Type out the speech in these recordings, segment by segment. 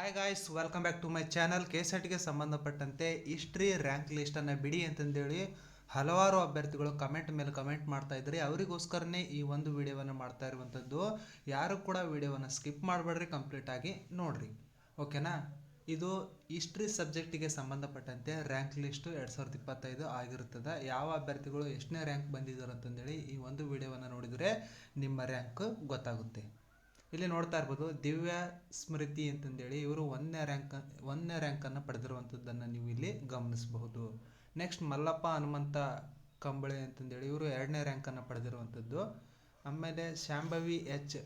Hi guys, welcome back to my channel. ಕೆಸೆಟ್ಗೆ ಸಂಬಂಧಪಟ್ಟಂತೆ history rank ಲಿಸ್ಟನ್ನು ಬಿಡಿ ಅಂತಂದೇಳಿ ಹಲವಾರು ಅಭ್ಯರ್ಥಿಗಳು ಕಮೆಂಟ್ ಮೇಲೆ ಕಮೆಂಟ್ ಮಾಡ್ತಾ ಇದ್ರಿ. ಅವರಿಗೋಸ್ಕರನೇ ಈ ಒಂದು ವಿಡಿಯೋವನ್ನು ಮಾಡ್ತಾ ಇರುವಂಥದ್ದು. ಯಾರು ಕೂಡ ವಿಡಿಯೋವನ್ನು ಸ್ಕಿಪ್ ಮಾಡಬೇಡ್ರಿ, ಕಂಪ್ಲೀಟ್ ಆಗಿ ನೋಡ್ರಿ, ಓಕೆನಾ. ಇದು ಹಿಸ್ಟ್ರಿ ಸಬ್ಜೆಕ್ಟಿಗೆ ಸಂಬಂಧಪಟ್ಟಂತೆ ರ್ಯಾಂಕ್ ಲಿಸ್ಟು 2025 ಆಗಿರುತ್ತದೆ. ಯಾವ ಅಭ್ಯರ್ಥಿಗಳು ಎಷ್ಟನೇ ರ್ಯಾಂಕ್ ಬಂದಿದ್ದಾರೆ ಅಂತಂದೇಳಿ ಈ ಒಂದು ವಿಡಿಯೋವನ್ನು ನೋಡಿದರೆ ನಿಮ್ಮ ರ್ಯಾಂಕ್ ಗೊತ್ತಾಗುತ್ತೆ. ಇಲ್ಲಿ ನೋಡ್ತಾ ಇರ್ಬೋದು, ದಿವ್ಯ ಸ್ಮೃತಿ ಅಂತಂದೇಳಿ ಇವರು ಒಂದನೇ ರ್ಯಾಂಕನ್ನು ಪಡೆದಿರುವಂಥದ್ದನ್ನು ನೀವು ಇಲ್ಲಿ ಗಮನಿಸಬಹುದು. ನೆಕ್ಸ್ಟ್ ಮಲ್ಲಪ್ಪ ಹನುಮಂತ ಕಂಬಳೆ ಅಂತಂದೇಳಿ ಇವರು 2ನೇ ರ್ಯಾಂಕನ್ನು ಪಡೆದಿರುವಂಥದ್ದು. ಆಮೇಲೆ ಶಾಂಭವಿ ಎಚ್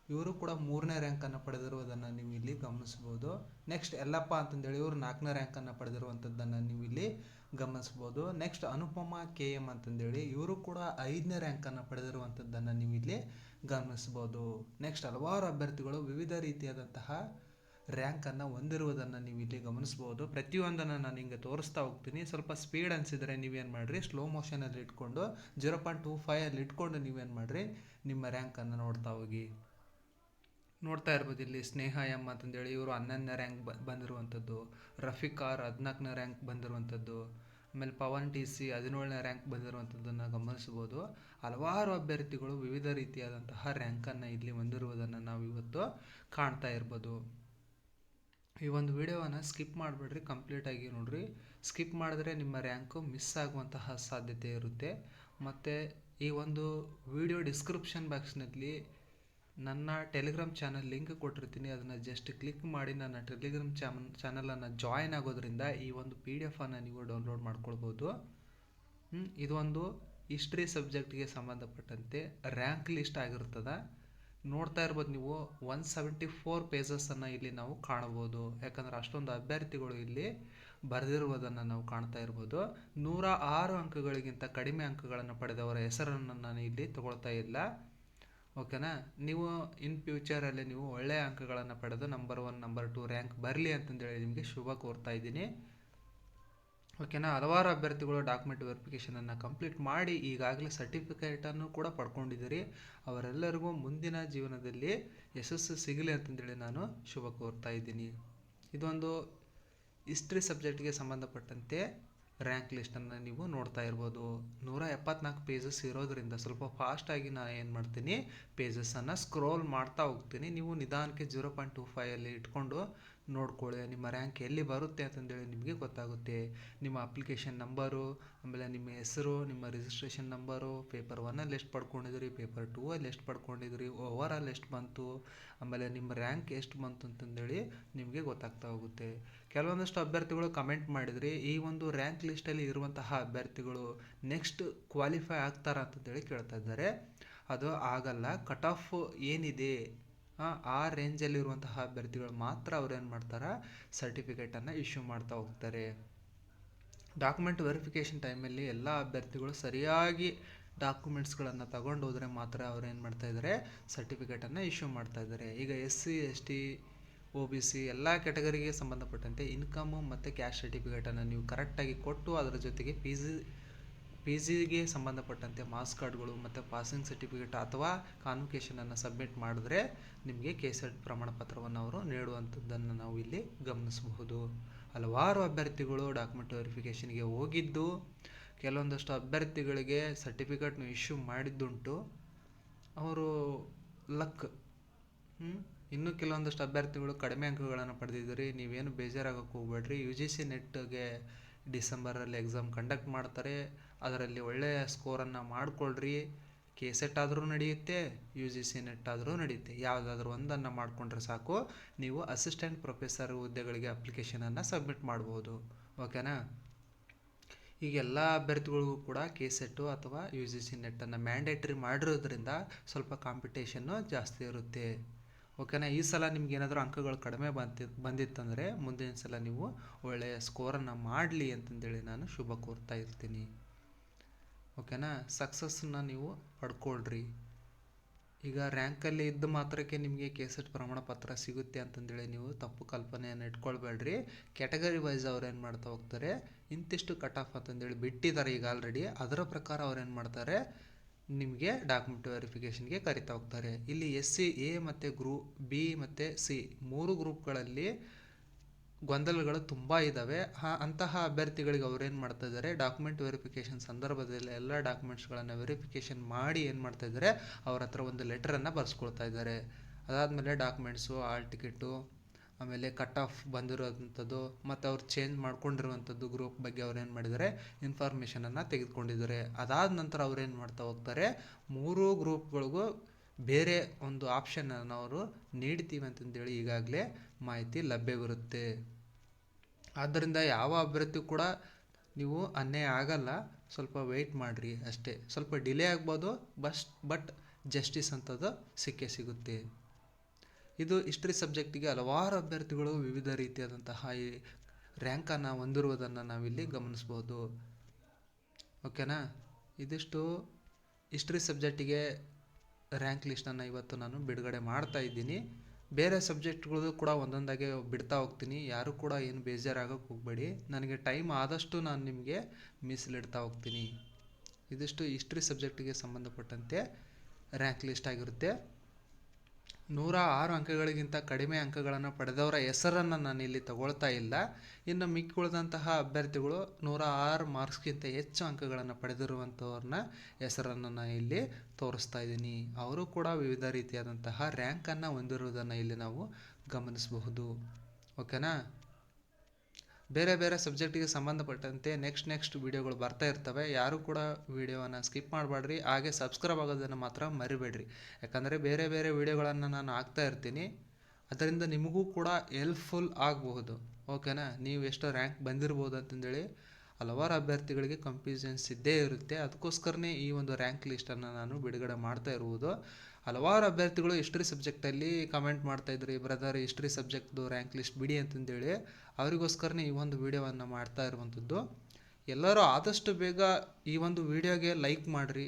ಇವರು ಕೂಡ 3ನೇ ರ್ಯಾಂಕನ್ನು ಪಡೆದಿರುವುದನ್ನು ನೀವು ಇಲ್ಲಿ ಗಮನಿಸ್ಬೋದು. ನೆಕ್ಸ್ಟ್ ಯಲ್ಲಪ್ಪ ಅಂತಂದೇಳಿ ಇವರು 4ನೇ ರ್ಯಾಂಕನ್ನು ಪಡೆದಿರುವಂಥದ್ದನ್ನು ನೀವು ಇಲ್ಲಿ ಗಮನಿಸ್ಬೋದು. ನೆಕ್ಸ್ಟ್ ಅನುಪಮ ಕೆ ಎಮ್ ಅಂತಂದೇಳಿ ಇವರು ಕೂಡ 5ನೇ ರ್ಯಾಂಕನ್ನು ಪಡೆದಿರುವಂಥದ್ದನ್ನು ನೀವು ಇಲ್ಲಿ ಗಮನಿಸ್ಬೋದು. ನೆಕ್ಸ್ಟ್ ಹಲವಾರು ಅಭ್ಯರ್ಥಿಗಳು ವಿವಿಧ ರೀತಿಯಾದಂತಹ ರ್ಯಾಂಕನ್ನು ಹೊಂದಿರುವುದನ್ನು ನೀವು ಇಲ್ಲಿ ಗಮನಿಸ್ಬೋದು. ಪ್ರತಿಯೊಂದನ್ನು ನಾನು ಹಿಂಗೆ ತೋರಿಸ್ತಾ ಹೋಗ್ತೀನಿ. ಸ್ವಲ್ಪ ಸ್ಪೀಡ್ ಅನಿಸಿದರೆ ನೀವೇನು ಮಾಡಿರಿ, ಸ್ಲೋ ಮೋಷನಲ್ಲಿ ಇಟ್ಕೊಂಡು 0.25 ಇಟ್ಕೊಂಡು ನೀವೇನು ಮಾಡಿರಿ, ನಿಮ್ಮ ರ್ಯಾಂಕನ್ನು ನೋಡ್ತಾ ಹೋಗಿ. ನೋಡ್ತಾ ಇರ್ಬೋದು ಇಲ್ಲಿ ಸ್ನೇಹ ಎಮ್ ಅಂತಂದೇಳಿ ಇವರು 11ನೇ ರ್ಯಾಂಕ್ ಬಂದಿರುವಂಥದ್ದು. ರಫಿಕಾರ್ 14ನೇ ರ್ಯಾಂಕ್ ಬಂದಿರುವಂಥದ್ದು. ಆಮೇಲೆ ಪವನ್ ಟಿ ಸಿ 17ನೇ ರ್ಯಾಂಕ್ ಬಂದಿರುವಂಥದ್ದನ್ನು ಗಮನಿಸ್ಬೋದು. ಹಲವಾರು ಅಭ್ಯರ್ಥಿಗಳು ವಿವಿಧ ರೀತಿಯಾದಂತಹ ರ್ಯಾಂಕನ್ನು ಇಲ್ಲಿ ಹೊಂದಿರುವುದನ್ನು ನಾವು ಇವತ್ತು ಕಾಣ್ತಾ ಇರ್ಬೋದು. ಈ ಒಂದು ವಿಡಿಯೋವನ್ನು ಸ್ಕಿಪ್ ಮಾಡಿಬಿಡ್ರಿ, ಕಂಪ್ಲೀಟಾಗಿ ನೋಡ್ರಿ. ಸ್ಕಿಪ್ ಮಾಡಿದ್ರೆ ನಿಮ್ಮ ರ್ಯಾಂಕು ಮಿಸ್ ಆಗುವಂತಹ ಸಾಧ್ಯತೆ ಇರುತ್ತೆ. ಮತ್ತು ಈ ಒಂದು ವಿಡಿಯೋ ಡಿಸ್ಕ್ರಿಪ್ಷನ್ ಬಾಕ್ಸ್ನಲ್ಲಿ ನನ್ನ ಟೆಲಿಗ್ರಾಮ್ ಚಾನಲ್ ಲಿಂಕ್ ಕೊಟ್ಟಿರ್ತೀನಿ. ಅದನ್ನು ಜಸ್ಟ್ ಕ್ಲಿಕ್ ಮಾಡಿ ನನ್ನ ಟೆಲಿಗ್ರಾಮ್ ಚಾನಲನ್ನು ಜಾಯಿನ್ ಆಗೋದ್ರಿಂದ ಈ ಒಂದು PDF ಅನ್ನು ನೀವು ಡೌನ್ಲೋಡ್ ಮಾಡ್ಕೊಳ್ಬೋದು. ಇದು ಒಂದು ಹಿಸ್ಟ್ರಿ ಸಬ್ಜೆಕ್ಟ್ಗೆ ಸಂಬಂಧಪಟ್ಟಂತೆ ರ್ಯಾಂಕ್ ಲಿಸ್ಟ್ ಆಗಿರ್ತದೆ. ನೋಡ್ತಾ ಇರ್ಬೋದು ನೀವು 174 ಪೇಜಸನ್ನು ಇಲ್ಲಿ ನಾವು ಕಾಣ್ಬೋದು. ಯಾಕಂದರೆ ಅಷ್ಟೊಂದು ಅಭ್ಯರ್ಥಿಗಳು ಇಲ್ಲಿ ಬರೆದಿರುವುದನ್ನು ನಾವು ಕಾಣ್ತಾ ಇರ್ಬೋದು. 106 ಅಂಕಗಳಿಗಿಂತ ಕಡಿಮೆ ಅಂಕಗಳನ್ನು ಪಡೆದವರ ಹೆಸರನ್ನು ನಾನು ಇಲ್ಲಿ ತಗೊಳ್ತಾ ಇಲ್ಲ, ಓಕೆನಾ. ನೀವು ಇನ್ ಫ್ಯೂಚರಲ್ಲಿ ನೀವು ಒಳ್ಳೆಯ ಅಂಕಗಳನ್ನು ಪಡೆದು ನಂಬರ್ 1 ನಂಬರ್ 2 ರ್ಯಾಂಕ್ ಬರಲಿ ಅಂತಂದೇಳಿ ನಿಮಗೆ ಶುಭ ಕೋರ್ತಾ ಇದ್ದೀನಿ, ಓಕೆನಾ. ಹಲವಾರು ಅಭ್ಯರ್ಥಿಗಳು ಡಾಕ್ಯುಮೆಂಟ್ ವೆರಿಫಿಕೇಷನನ್ನು ಕಂಪ್ಲೀಟ್ ಮಾಡಿ ಈಗಾಗಲೇ ಸರ್ಟಿಫಿಕೇಟನ್ನು ಕೂಡ ಪಡ್ಕೊಂಡಿದ್ದೀರಿ. ಅವರೆಲ್ಲರಿಗೂ ಮುಂದಿನ ಜೀವನದಲ್ಲಿ ಯಶಸ್ಸು ಸಿಗಲಿ ಅಂತಂದೇಳಿ ನಾನು ಶುಭ ಕೋರ್ತಾ ಇದ್ದೀನಿ. ಇದೊಂದು ಹಿಸ್ಟ್ರಿ ಸಬ್ಜೆಕ್ಟ್ಗೆ ಸಂಬಂಧಪಟ್ಟಂತೆ ರ್ಯಾಂಕ್ ಲಿಸ್ಟನ್ನು ನೀವು ನೋಡ್ತಾ ಇರ್ಬೋದು. 174 ಪೇಜಸ್ ಇರೋದ್ರಿಂದ ಸ್ವಲ್ಪ ಫಾಸ್ಟಾಗಿ ನಾನು ಏನು ಮಾಡ್ತೀನಿ, ಪೇಜಸನ್ನು ಸ್ಕ್ರೋಲ್ ಮಾಡ್ತಾ ಹೋಗ್ತೀನಿ. ನೀವು ನಿಧಾನಕ್ಕೆ 0.25 ಇಟ್ಕೊಂಡು ನೋಡ್ಕೊಳ್ಳಿ, ನಿಮ್ಮ ರ್ಯಾಂಕ್ ಎಲ್ಲಿ ಬರುತ್ತೆ ಅಂತಂದೇಳಿ ನಿಮಗೆ ಗೊತ್ತಾಗುತ್ತೆ. ನಿಮ್ಮ ಅಪ್ಲಿಕೇಶನ್ ನಂಬರು, ಆಮೇಲೆ ನಿಮ್ಮ ಹೆಸರು, ನಿಮ್ಮ ರಿಜಿಸ್ಟ್ರೇಷನ್ ನಂಬರು, ಪೇಪರ್ 1ಅಲ್ಲಿ ಎಷ್ಟು ಪಡ್ಕೊಂಡಿದ್ರಿ, ಪೇಪರ್ 2ಅಲ್ಲಿ ಎಷ್ಟು ಪಡ್ಕೊಂಡಿದ್ರಿ, ಓವರಾಲ್ ಎಷ್ಟು ಬಂತು, ಆಮೇಲೆ ನಿಮ್ಮ ರ್ಯಾಂಕ್ ಎಷ್ಟು ಬಂತು ಅಂತಂದೇಳಿ ನಿಮಗೆ ಗೊತ್ತಾಗ್ತಾ ಹೋಗುತ್ತೆ. ಕೆಲವೊಂದಷ್ಟು ಅಭ್ಯರ್ಥಿಗಳು ಕಮೆಂಟ್ ಮಾಡಿದ್ರಿ, ಈ ಒಂದು ರ್ಯಾಂಕ್ ಲಿಸ್ಟಲ್ಲಿ ಇರುವಂತಹ ಅಭ್ಯರ್ಥಿಗಳು ನೆಕ್ಸ್ಟ್ ಕ್ವಾಲಿಫೈ ಆಗ್ತಾರ ಅಂತಂದೇಳಿ ಕೇಳ್ತಾ ಇದ್ದಾರೆ. ಅದು ಆಗಲ್ಲ. ಕಟ್ ಆಫ್ ಏನಿದೆ ಆ ರೇಂಜಲ್ಲಿರುವಂತಹ ಅಭ್ಯರ್ಥಿಗಳು ಮಾತ್ರ ಅವ್ರು ಏನು ಮಾಡ್ತಾರೆ, ಸರ್ಟಿಫಿಕೇಟನ್ನು ಇಶ್ಯೂ ಮಾಡ್ತಾ ಹೋಗ್ತಾರೆ. ಡಾಕ್ಯುಮೆಂಟ್ ವೆರಿಫಿಕೇಷನ್ ಟೈಮಲ್ಲಿ ಎಲ್ಲ ಅಭ್ಯರ್ಥಿಗಳು ಸರಿಯಾಗಿ ಡಾಕ್ಯುಮೆಂಟ್ಸ್ಗಳನ್ನು ತಗೊಂಡು ಹೋದರೆ ಮಾತ್ರ ಅವ್ರು ಏನು ಮಾಡ್ತಾ ಇದ್ದಾರೆ, ಸರ್ಟಿಫಿಕೇಟನ್ನು ಇಶ್ಯೂ ಮಾಡ್ತಾ ಇದ್ದಾರೆ. ಈಗ SC ST OBC ಎಲ್ಲ ಕ್ಯಾಟಗರಿಗೆ ಸಂಬಂಧಪಟ್ಟಂತೆ ಇನ್ಕಮು ಮತ್ತು ಕ್ಯಾಸ್ಟ್ ಸರ್ಟಿಫಿಕೇಟನ್ನು ನೀವು ಕರೆಕ್ಟಾಗಿ ಕೊಟ್ಟು ಅದರ ಜೊತೆಗೆ ಪಿ ಜಿಗೆ ಸಂಬಂಧಪಟ್ಟಂತೆ ಮಾರ್ಕ್ಸ್ ಕಾರ್ಡ್ಗಳು ಮತ್ತು ಪಾಸಿಂಗ್ ಸರ್ಟಿಫಿಕೇಟ್ ಅಥವಾ ಕಾನ್ವೊಕೇಷನನ್ನು ಸಬ್ಮಿಟ್ ಮಾಡಿದ್ರೆ ನಿಮಗೆ KCET ಪ್ರಮಾಣ ಪತ್ರವನ್ನು ಅವರು ನೀಡುವಂಥದ್ದನ್ನು ನಾವು ಇಲ್ಲಿ ಗಮನಿಸಬಹುದು. ಹಲವಾರು ಅಭ್ಯರ್ಥಿಗಳು ಡಾಕ್ಯುಮೆಂಟ್ ವೆರಿಫಿಕೇಷನ್ಗೆ ಹೋಗಿದ್ದು, ಕೆಲವೊಂದಷ್ಟು ಅಭ್ಯರ್ಥಿಗಳಿಗೆ ಸರ್ಟಿಫಿಕೇಟ್ನ ಇಶ್ಯೂ ಮಾಡಿದ್ದುಂಟು, ಅವರು ಲಕ್. ಇನ್ನೂ ಕೆಲವೊಂದಷ್ಟು ಅಭ್ಯರ್ಥಿಗಳು ಕಡಿಮೆ ಅಂಕಗಳನ್ನು ಪಡೆದಿದ್ದೀರಿ. ನೀವೇನು ಬೇಜಾರಾಗೋಕ್ಕೆ ಹೋಗ್ಬೇಡ್ರಿ. UGC ನೆಟ್ಗೆ ಡಿಸೆಂಬರಲ್ಲಿ ಎಕ್ಸಾಮ್ ಕಂಡಕ್ಟ್ ಮಾಡ್ತಾರೆ. ಅದರಲ್ಲಿ ಒಳ್ಳೆಯ ಸ್ಕೋರನ್ನು ಮಾಡಿಕೊಳ್ಳ್ರಿ. KCET ಆದರೂ ನಡೆಯುತ್ತೆ, UGC ನೆಟ್ ಆದರೂ ನಡೆಯುತ್ತೆ. ಯಾವುದಾದ್ರೂ ಒಂದನ್ನು ಮಾಡಿಕೊಂಡ್ರೆ ಸಾಕು, ನೀವು ಅಸಿಸ್ಟೆಂಟ್ ಪ್ರೊಫೆಸರ್ ಹುದ್ದೆಗಳಿಗೆ ಅಪ್ಲಿಕೇಶನನ್ನು ಸಬ್ಮಿಟ್ ಮಾಡ್ಬೋದು, ಓಕೆನಾ. ಈಗ ಎಲ್ಲ ಅಭ್ಯರ್ಥಿಗಳಿಗೂ ಕೂಡ KCET ಅಥವಾ UGC ನೆಟ್ಟನ್ನು ಮ್ಯಾಂಡೇಟ್ರಿ ಮಾಡಿರೋದ್ರಿಂದ ಸ್ವಲ್ಪ ಕಾಂಪಿಟೇಷನ್ನು ಜಾಸ್ತಿ ಇರುತ್ತೆ, ಓಕೆನಾ. ಈ ಸಲ ನಿಮ್ಗೆ ಏನಾದರೂ ಅಂಕಗಳು ಕಡಿಮೆ ಬಂದಿತ್ತಂದರೆ ಮುಂದಿನ ಸಲ ನೀವು ಒಳ್ಳೆಯ ಸ್ಕೋರನ್ನು ಮಾಡಲಿ ಅಂತಂದೇಳಿ ನಾನು ಶುಭ ಕೋರ್ತಾ ಇರ್ತೀನಿ, ಓಕೆನಾ. ಸಕ್ಸಸ್ಸನ್ನು ನೀವು ಪಡ್ಕೊಳ್ರಿ. ಈಗ ರ್ಯಾಂಕಲ್ಲಿ ಇದ್ದ ಮಾತ್ರಕ್ಕೆ ನಿಮಗೆ KCET ಪ್ರಮಾಣ ಪತ್ರ ಸಿಗುತ್ತೆ ಅಂತಂದೇಳಿ ನೀವು ತಪ್ಪು ಕಲ್ಪನೆಯನ್ನು ಇಟ್ಕೊಳ್ಬೇಡ್ರಿ. ಕ್ಯಾಟಗರಿ ವೈಸ್ ಅವ್ರು ಏನು ಮಾಡ್ತಾ ಹೋಗ್ತಾರೆ, ಇಂತಿಷ್ಟು ಕಟ್ ಆಫ್ ಅಂತಂದೇಳಿ ಬಿಟ್ಟಿದ್ದಾರೆ ಈಗ ಆಲ್ರೆಡಿ. ಅದರ ಪ್ರಕಾರ ಅವ್ರು ಏನು ಮಾಡ್ತಾರೆ, ನಿಮಗೆ ಡಾಕ್ಯುಮೆಂಟ್ ವೆರಿಫಿಕೇಷನ್ಗೆ ಕರಿತಾ ಹೋಗ್ತಾರೆ. ಇಲ್ಲಿ SC A ಮತ್ತು ಗ್ರೂಪ್ B ಮತ್ತು C 3 ಗ್ರೂಪ್ಗಳಲ್ಲಿ ಗೊಂದಲಗಳು ತುಂಬ ಇದ್ದಾವೆ. ಅಂತಹ ಅಭ್ಯರ್ಥಿಗಳಿಗೆ ಅವ್ರು ಏನು ಮಾಡ್ತಾ ಇದ್ದಾರೆ, ಡಾಕ್ಯುಮೆಂಟ್ ವೆರಿಫಿಕೇಷನ್ ಸಂದರ್ಭದಲ್ಲಿ ಎಲ್ಲ ಡಾಕ್ಯುಮೆಂಟ್ಸ್ಗಳನ್ನು ವೆರಿಫಿಕೇಷನ್ ಮಾಡಿ ಏನು ಮಾಡ್ತಾ ಇದ್ದಾರೆ, ಅವ್ರ ಹತ್ರ ಒಂದು ಲೆಟರನ್ನು ಬರ್ಸ್ಕೊಳ್ತಾ ಇದ್ದಾರೆ. ಅದಾದಮೇಲೆ ಡಾಕ್ಯುಮೆಂಟ್ಸು, ಆಲ್ ಟಿಕೆಟು, ಆಮೇಲೆ ಕಟ್ ಆಫ್ ಬಂದಿರೋವಂಥದ್ದು ಮತ್ತು ಅವ್ರು ಚೇಂಜ್ ಮಾಡ್ಕೊಂಡಿರುವಂಥದ್ದು ಗ್ರೂಪ್ ಬಗ್ಗೆ ಅವ್ರು ಏನು ಮಾಡಿದ್ದಾರೆ, ಇನ್ಫಾರ್ಮೇಷನನ್ನು ತೆಗೆದುಕೊಂಡಿದ್ದಾರೆ. ಅದಾದ ನಂತರ ಅವ್ರು ಏನು ಮಾಡ್ತಾ ಹೋಗ್ತಾರೆ, 3 ಗ್ರೂಪ್ಗಳಿಗೂ ಬೇರೆ ಒಂದು ಆಪ್ಷನನ್ನು ಅವರು ನೀಡ್ತೀವಿ ಅಂತಂದೇಳಿ ಈಗಾಗಲೇ ಮಾಹಿತಿ ಲಭ್ಯವಿರುತ್ತೆ. ಆದ್ದರಿಂದ ಯಾವ ಅಭ್ಯರ್ಥಿ ಕೂಡ ನೀವು ಅನ್ಯಾಯ ಆಗಲ್ಲ, ಸ್ವಲ್ಪ ವೆಯ್ಟ್ ಮಾಡಿರಿ ಅಷ್ಟೇ. ಸ್ವಲ್ಪ ಡಿಲೇ ಆಗ್ಬೋದು, ಬಟ್ ಜಸ್ಟಿಸ್ ಅಂಥದ್ದು ಸಿಕ್ಕೇ ಸಿಗುತ್ತೆ. ಇದು ಹಿಸ್ಟ್ರಿ ಸಬ್ಜೆಕ್ಟಿಗೆ ಹಲವಾರು ಅಭ್ಯರ್ಥಿಗಳು ವಿವಿಧ ರೀತಿಯಾದಂತಹ ಈ ರ್ಯಾಂಕನ್ನು ಹೊಂದಿರುವುದನ್ನು ನಾವಿಲ್ಲಿ ಗಮನಿಸ್ಬೋದು. ಓಕೆನಾ, ಇದಿಷ್ಟು ಹಿಸ್ಟ್ರಿ ಸಬ್ಜೆಕ್ಟಿಗೆ ರ್ಯಾಂಕ್ ಲಿಸ್ಟನ್ನು ಇವತ್ತು ನಾನು ಬಿಡುಗಡೆ ಮಾಡ್ತಾ ಇದ್ದೀನಿ. ಬೇರೆ ಸಬ್ಜೆಕ್ಟ್ಗಳು ಕೂಡ ಒಂದೊಂದಾಗೆ ಬಿಡ್ತಾ ಹೋಗ್ತೀನಿ. ಯಾರು ಕೂಡ ಏನು ಬೇಜಾರಾಗೋಕ್ಕೆ ಹೋಗಬೇಡಿ, ನನಗೆ ಟೈಮ್ ಆದಷ್ಟು ನಾನು ನಿಮಗೆ ಮೀಸಲಿಡ್ತಾ ಹೋಗ್ತೀನಿ. ಇದಿಷ್ಟು ಹಿಸ್ಟ್ರಿ ಸಬ್ಜೆಕ್ಟಿಗೆ ಸಂಬಂಧಪಟ್ಟಂತೆ ರ್ಯಾಂಕ್ ಲಿಸ್ಟ್ ಆಗಿರುತ್ತೆ. 106 ಅಂಕಗಳಿಗಿಂತ ಕಡಿಮೆ ಅಂಕಗಳನ್ನು ಪಡೆದವರ ಹೆಸರನ್ನು ನಾನು ಇಲ್ಲಿ ತಗೊಳ್ತಾ ಇಲ್ಲ. ಇನ್ನು ಮಿಕ್ಕುಳಿದಂತಹ ಅಭ್ಯರ್ಥಿಗಳು 106 ಮಾರ್ಕ್ಸ್ಗಿಂತ ಹೆಚ್ಚು ಅಂಕಗಳನ್ನು ಪಡೆದಿರುವಂಥವ್ರನ್ನ ಹೆಸರನ್ನು ನಾನು ಇಲ್ಲಿ ತೋರಿಸ್ತಾ ಇದ್ದೀನಿ. ಅವರು ಕೂಡ ವಿವಿಧ ರೀತಿಯಾದಂತಹ ರ್ಯಾಂಕನ್ನು ಹೊಂದಿರುವುದನ್ನು ಇಲ್ಲಿ ನಾವು ಗಮನಿಸಬಹುದು. ಓಕೆನಾ, ಬೇರೆ ಬೇರೆ ಸಬ್ಜೆಕ್ಟಿಗೆ ಸಂಬಂಧಪಟ್ಟಂತೆ ನೆಕ್ಸ್ಟ್ ವಿಡಿಯೋಗಳು ಬರ್ತಾ ಇರ್ತವೆ. ಯಾರು ಕೂಡ ವಿಡಿಯೋವನ್ನು ಸ್ಕಿಪ್ ಮಾಡಬೇಡ್ರಿ. ಹಾಗೆ ಸಬ್ಸ್ಕ್ರೈಬ್ ಆಗೋದನ್ನು ಮಾತ್ರ ಮರಿಬೇಡ್ರಿ. ಯಾಕಂದರೆ ಬೇರೆ ಬೇರೆ ವಿಡಿಯೋಗಳನ್ನು ನಾನು ಹಾಕ್ತಾ ಇರ್ತೀನಿ, ಅದರಿಂದ ನಿಮಗೂ ಕೂಡ ಹೆಲ್ಪ್ಫುಲ್ ಆಗಬಹುದು. ಓಕೆನಾ, ನೀವು ಎಷ್ಟೋ ರ್ಯಾಂಕ್ ಬಂದಿರ್ಬೋದು ಅಂತಂದೇಳಿ ಹಲವಾರು ಅಭ್ಯರ್ಥಿಗಳಿಗೆ ಕನ್ಫ್ಯೂಷನ್ಸ್ ಇದ್ದೇ ಇರುತ್ತೆ. ಅದಕ್ಕೋಸ್ಕರನೇ ಈ ಒಂದು ರ್ಯಾಂಕ್ ಲಿಸ್ಟನ್ನು ನಾನು ಬಿಡುಗಡೆ ಮಾಡ್ತಾ ಇರುವುದು. ಹಲವಾರು ಅಭ್ಯರ್ಥಿಗಳು ಹಿಸ್ಟ್ರಿ ಸಬ್ಜೆಕ್ಟಲ್ಲಿ ಕಮೆಂಟ್ ಮಾಡ್ತಾಯಿದ್ರಿ, ಬ್ರದರ್ ಹಿಸ್ಟ್ರಿ ಸಬ್ಜೆಕ್ಟ್ದು ರ್ಯಾಂಕ್ ಲಿಸ್ಟ್ ಬಿಡಿ ಅಂತಂದೇಳಿ. ಅವರಿಗೋಸ್ಕರನೇ ಈ ಒಂದು ವಿಡಿಯೋವನ್ನು ಮಾಡ್ತಾ ಇರುವಂಥದ್ದು. ಎಲ್ಲರೂ ಆದಷ್ಟು ಬೇಗ ಈ ಒಂದು ವಿಡಿಯೋಗೆ ಲೈಕ್ ಮಾಡಿರಿ,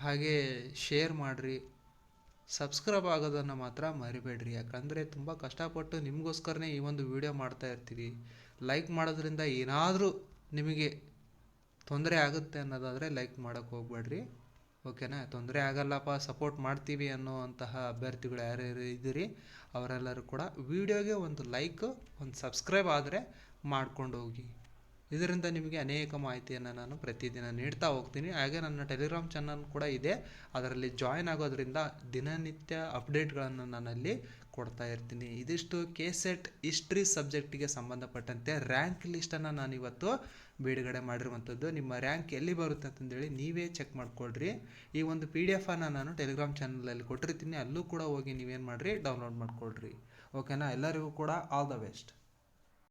ಹಾಗೆ ಶೇರ್ ಮಾಡಿರಿ, ಸಬ್ಸ್ಕ್ರೈಬ್ ಆಗೋದನ್ನು ಮಾತ್ರ ಮರಿಬೇಡ್ರಿ. ಯಾಕಂದರೆ ತುಂಬ ಕಷ್ಟಪಟ್ಟು ನಿಮಗೋಸ್ಕರನೇ ಈ ಒಂದು ವಿಡಿಯೋ ಮಾಡ್ತಾ ಇರ್ತೀವಿ. ಲೈಕ್ ಮಾಡೋದ್ರಿಂದ ಏನಾದರೂ ನಿಮಗೆ ತೊಂದರೆ ಆಗುತ್ತೆ ಅನ್ನೋದಾದರೆ ಲೈಕ್ ಮಾಡೋಕ್ಕೆ ಹೋಗ್ಬೇಡ್ರಿ. ಓಕೆನಾ, ತೊಂದರೆ ಆಗಲ್ಲಪ್ಪ, ಸಪೋರ್ಟ್ ಮಾಡ್ತೀವಿ ಅನ್ನೋವಂತಹ ಅಭ್ಯರ್ಥಿಗಳು ಯಾರ್ಯಾರು ಇದ್ದೀರಿ ಅವರೆಲ್ಲರೂ ಕೂಡ ವಿಡಿಯೋಗೆ ಒಂದು ಲೈಕ್, ಒಂದು ಸಬ್ಸ್ಕ್ರೈಬ್ ಆದರೆ ಮಾಡ್ಕೊಂಡು ಹೋಗಿ. ಇದರಿಂದ ನಿಮಗೆ ಅನೇಕ ಮಾಹಿತಿಯನ್ನು ನಾನು ಪ್ರತಿದಿನ ನೀಡ್ತಾ ಹೋಗ್ತೀನಿ. ಹಾಗೆ ನನ್ನ ಟೆಲಿಗ್ರಾಮ್ ಚಾನಲ್ ಕೂಡ ಇದೆ, ಅದರಲ್ಲಿ ಜಾಯ್ನ್ ಆಗೋದ್ರಿಂದ ದಿನನಿತ್ಯ ಅಪ್ಡೇಟ್ಗಳನ್ನು ನಾನಲ್ಲಿ ಕೊಡ್ತಾ ಇರ್ತೀನಿ. ಇದಿಷ್ಟು KCET ಹಿಸ್ಟ್ರಿ ಸಬ್ಜೆಕ್ಟಿಗೆ ಸಂಬಂಧಪಟ್ಟಂತೆ ರ್ಯಾಂಕ್ ಲಿಸ್ಟನ್ನು ನಾನಿವತ್ತು ಬಿಡುಗಡೆ ಮಾಡಿರುವಂಥದ್ದು. ನಿಮ್ಮ ರ್ಯಾಂಕ್ ಎಲ್ಲಿ ಬರುತ್ತೆ ಅಂತಂದೇಳಿ ನೀವೇ ಚೆಕ್ ಮಾಡ್ಕೊಳ್ರಿ. ಈ ಒಂದು PDF ನಾನು ಟೆಲಿಗ್ರಾಮ್ ಚಾನಲಲ್ಲಿ ಕೊಟ್ಟಿರ್ತೀನಿ, ಅಲ್ಲೂ ಕೂಡ ಹೋಗಿ ನೀವೇನು ಮಾಡಿರಿ, ಡೌನ್ಲೋಡ್ ಮಾಡ್ಕೊಳ್ರಿ. ಓಕೆನಾ, ಎಲ್ಲರಿಗೂ ಕೂಡ ಆಲ್ ದ ಬೆಸ್ಟ್.